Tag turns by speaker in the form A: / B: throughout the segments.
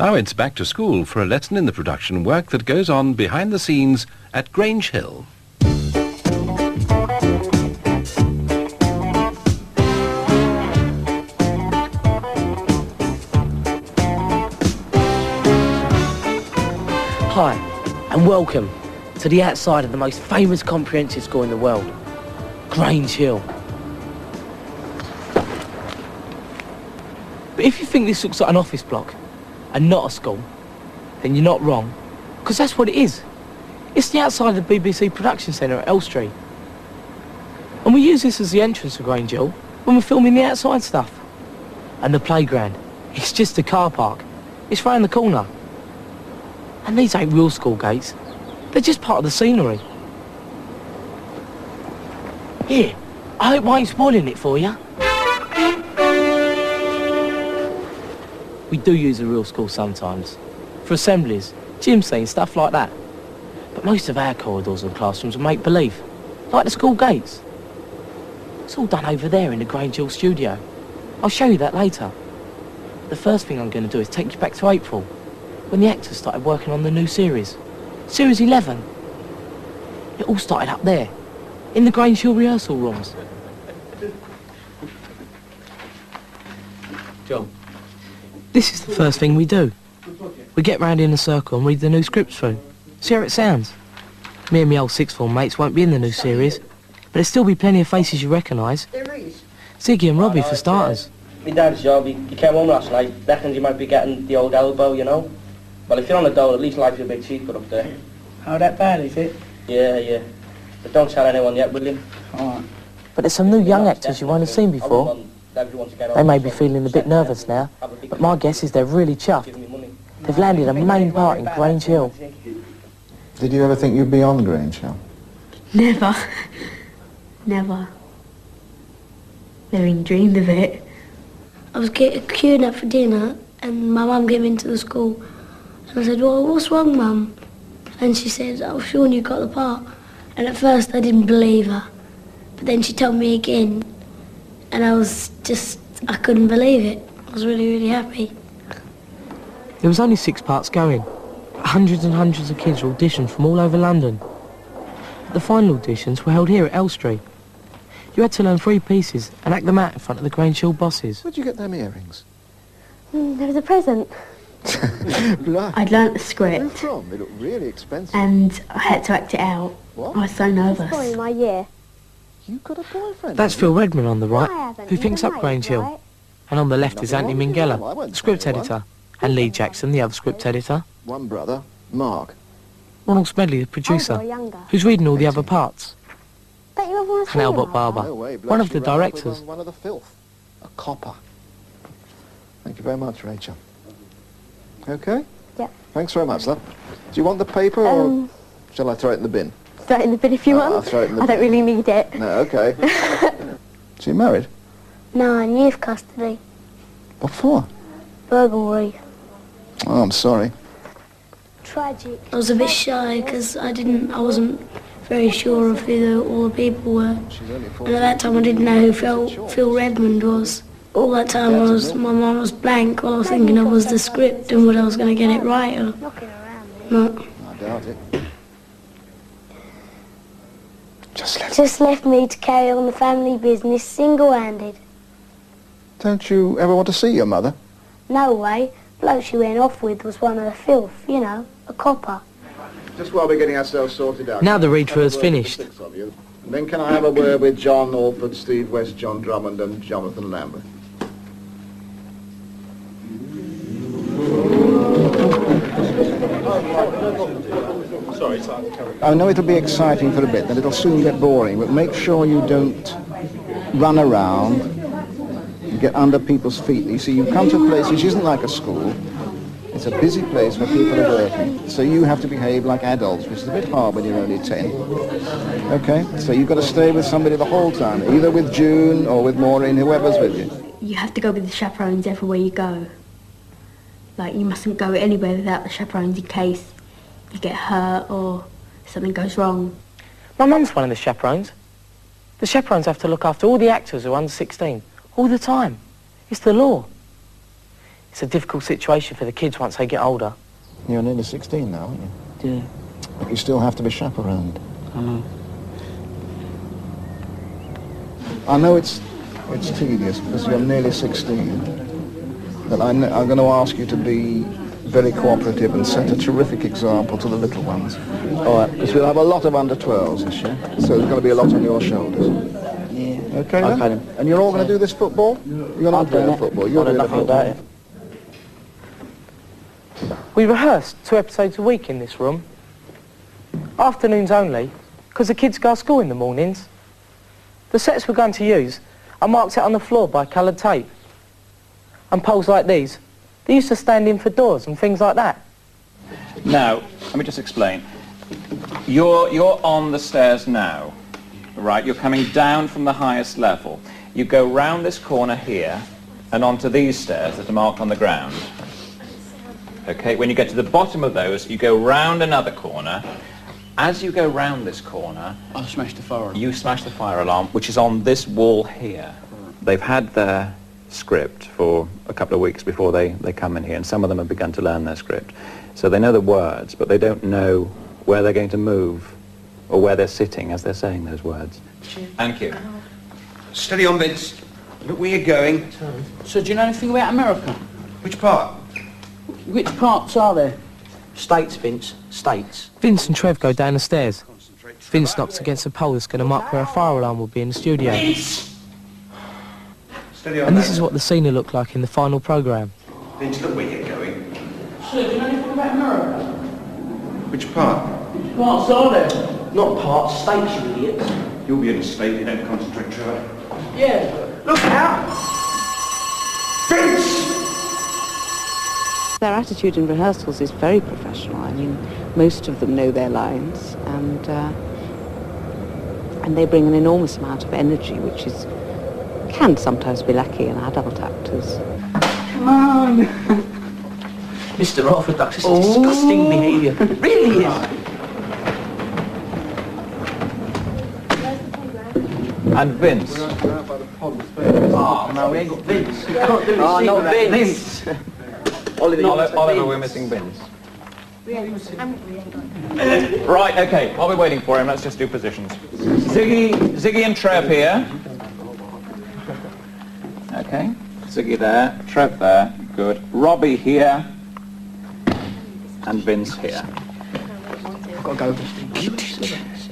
A: Now it's back to school for a lesson in the production work that goes on behind the scenes at Grange Hill.
B: Hi, and welcome to the outside of the most famous comprehensive school in the world, Grange Hill. But if you think this looks like an office block and not a school, then you're not wrong, because that's what it is. It's the outside of the BBC production centre at Elstree. And we use this as the entrance to Grange Hill when we're filming the outside stuff. And the playground, it's just a car park. It's round the corner. And these ain't real school gates. They're just part of the scenery. Here, I hope I ain't spoiling it for you. We do use a real school sometimes, for assemblies, gym scenes, stuff like that. But most of our corridors and classrooms are make-believe, like the school gates. It's all done over there in the Grange Hill studio. I'll show you that later. The first thing I'm going to do is take you back to April, when the actors started working on the new series, Series 11. It all started up there, in the Grange Hill rehearsal rooms. John. This is the first thing we do. We get round in a circle and read the new scripts through. See how it sounds. Me and my old sixth form mates won't be in the new series, but there'll still be plenty of faces you recognise. Ziggy and Robbie for starters.
C: My dad's job, he came home last night, reckons you might be getting the old elbow, you know. Well, if you're on the dole, at least life's a bit cheaper up there.
D: How that bad, is it?
C: Yeah. But don't tell anyone yet, will you?
D: Alright.
B: But there's some new young actors you won't have seen before. They may be feeling a bit nervous now, but my guess is they're really chuffed. They've landed a main part in Grange Hill.
E: Did you ever think you'd be on Grange Hill?
F: Never. Never. Never even dreamed of it.
G: I was queuing up for dinner and my mum came into the school and I said, well, what's wrong, Mum? And she said, oh, Sean, you got the part. And at first I didn't believe her, but then she told me again and I couldn't believe it. I was really, really happy.
B: There was only 6 parts going. Hundreds and hundreds of kids auditioned from all over London. The final auditions were held here at Elstree. You had to learn 3 pieces and act them out in front of the Grange Hill bosses.
E: Where'd you get them earrings?
F: There was a present. I'd learnt the script.
E: Where from? They look really expensive.
F: And I had to act it out.
E: What?
F: I was so nervous.
H: Boy in my year.
E: You got a boyfriend?
B: That's Phil Redman on the right, who thinks up Grange Hill. And on the left is Anthony Minghella, the script editor, and Lee Jackson, the other script editor.
E: One brother, Mark.
B: Ronald Smedley, the producer, who's reading all the other parts. And Albert Barber,
E: No way,
B: one of the
E: bless you, Ralph,
B: directors.
E: was on one of the filth. A copper. Thank you very much, Rachel. Okay?
H: Yeah.
E: Thanks very much, love. Do you want the paper or shall I throw it in the bin?
H: Throw it in the bin if you want.
E: I'll throw it in the
H: I
E: bin.
H: don't really need it.
E: No, okay. So you married?
G: No, in youth custody.
E: What for?
G: Burglary.
E: Oh, I'm sorry.
G: Tragic. I was a bit shy because I wasn't very sure of who all the people were. And at that time I didn't know who Phil Redmond was. All that time my mind was blank. All I was thinking of was the script and whether I was going to get it right or not.
E: I doubt it.
G: Just left me to carry on the family business single-handed.
E: Don't you ever want to see your mother?
G: No way. Bloke she went off with was one of the filth, you know, a copper.
E: Just while we're getting ourselves sorted out.
B: Now the read-through is finished.
E: And then can I have a word with John Alford, Steve West, John Drummond and Jonathan Lambert? I know it'll be exciting for a bit, then it'll soon get boring, but make sure you don't run around and get under people's feet. You see, you come to a place which isn't like a school. It's a busy place where people are working, so you have to behave like adults, which is a bit hard when you're only 10. Okay? So you've got to stay with somebody the whole time, either with June or with Maureen, whoever's with you.
F: You have to go with the chaperones everywhere you go. Like, you mustn't go anywhere without the chaperones in case you get hurt or something goes wrong.
B: My mum's one of the chaperones. The chaperones have to look after all the actors who are under 16, all the time. It's the law. It's a difficult situation for the kids once they get older.
E: You're nearly 16 now, aren't you?
B: Yeah.
E: But you still have to be chaperoned.
B: I know.
E: I know it's tedious because you're nearly 16, but I'm going to ask you to be very cooperative and set a terrific example to the little ones. All right, because we'll have a lot of under-12s this year, so there's going to be a lot on your shoulders.
D: Yeah.
E: Okay, then?
D: Okay, then.
E: And you're all going to do this football? You're not doing football, you're doing
B: nothing
E: football.
B: about it. We rehearsed 2 episodes a week in this room. Afternoons only, because the kids go to school in the mornings. The sets we're going to use are marked out on the floor by coloured tape. And poles like these, they used to stand in for doors and things like that.
I: Now, let me just explain. You're on the stairs now, right? You're coming down from the highest level. You go round this corner here and onto these stairs that are marked on the ground. Okay, when you get to the bottom of those, you go round another corner. As you go round this corner,
D: I smashed the fire alarm.
I: you smash the fire alarm, which is on this wall here. They've had their script for a couple of weeks before they come in here, and some of them have begun to learn their script. So they know the words, but they don't know where they're going to move or where they're sitting as they're saying those words. Thank you.
J: Steady on, Vince. Look where you're going.
D: So do you know anything about America?
J: Which part?
D: Which parts are there?
C: States, Vince. States.
B: Vince and Trev go down the stairs. Vince knocks against a pole that's going to mark where a fire alarm will be in the studio.
J: Steady on.
B: And this is what the scene will look like in the final programme.
J: Vince, look where you're going.
D: So do you know anything about America?
J: Which part?
D: Which parts are there?
C: Not parts, states, you idiots.
J: You'll be in a state if you don't concentrate, Trevor.
D: Yeah.
J: Look out! Vince!
K: Their attitude in rehearsals is very professional. I mean, most of them know their lines, and they bring an enormous amount of energy, which can sometimes be lacking in adult actors.
D: Come on.
C: Mr. Orthodox, it's disgusting behaviour. It really is.
I: And Vince.
C: Oh, no, we ain't got Vince. You can't do this. Oh, not Vince.
I: Oliver, we're missing Vince. Right, okay, while we're waiting for him, let's just do positions. Ziggy and Trev here. Okay, Ziggy there, Trev there, good. Robbie here, and Vince here.
C: I've got to go.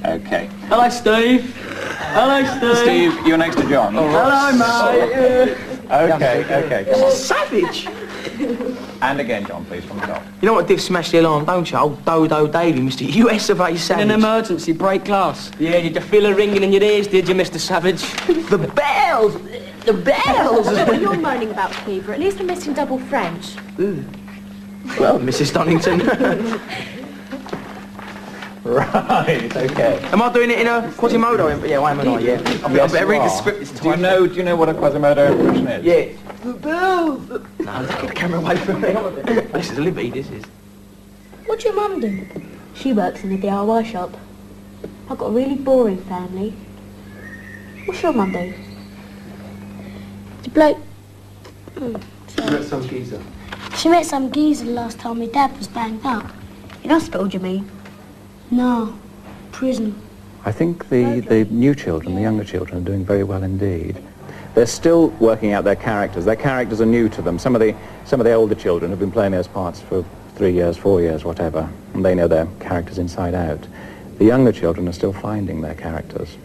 I: Okay.
D: Hello, Steve. Hello, Steve.
I: Steve, you're next to John.
D: Hello, mate.
I: Okay, come on.
C: Savage.
I: And again, John, please, from the top.
C: You know what did smash the alarm, don't you? Old Dodo Davy, Mr. US of A Savage.
D: In an emergency, break glass.
C: Yeah, did you feel a ringing in your ears, did you, Mr. Savage? The bells! The bells!
H: What you're moaning about, Cleaver? At least we're missing double French.
C: Well, Mrs. Donington.
I: Right, okay.
C: Am I doing it in a Quasimodo? Yeah, why am I not? Yeah. I better read the script this time.
I: Do you know what a Quasimodo impression is?
C: Yeah. The bells! No, get the camera away from me. This is a liberty, this is.
F: What's your mum do? She works in a DIY shop. I've got a really boring family. What's your mum do?
G: The bloke...
C: Some geezer.
G: She met some geezer the last time my dad was banged up.
F: In hospital, do you mean?
G: No, prison.
I: I think the new children, the younger children, are doing very well indeed. They're still working out their characters. Their characters are new to them. Some of the older children have been playing those parts for 3 years, 4 years, whatever, and they know their characters inside out. The younger children are still finding their characters.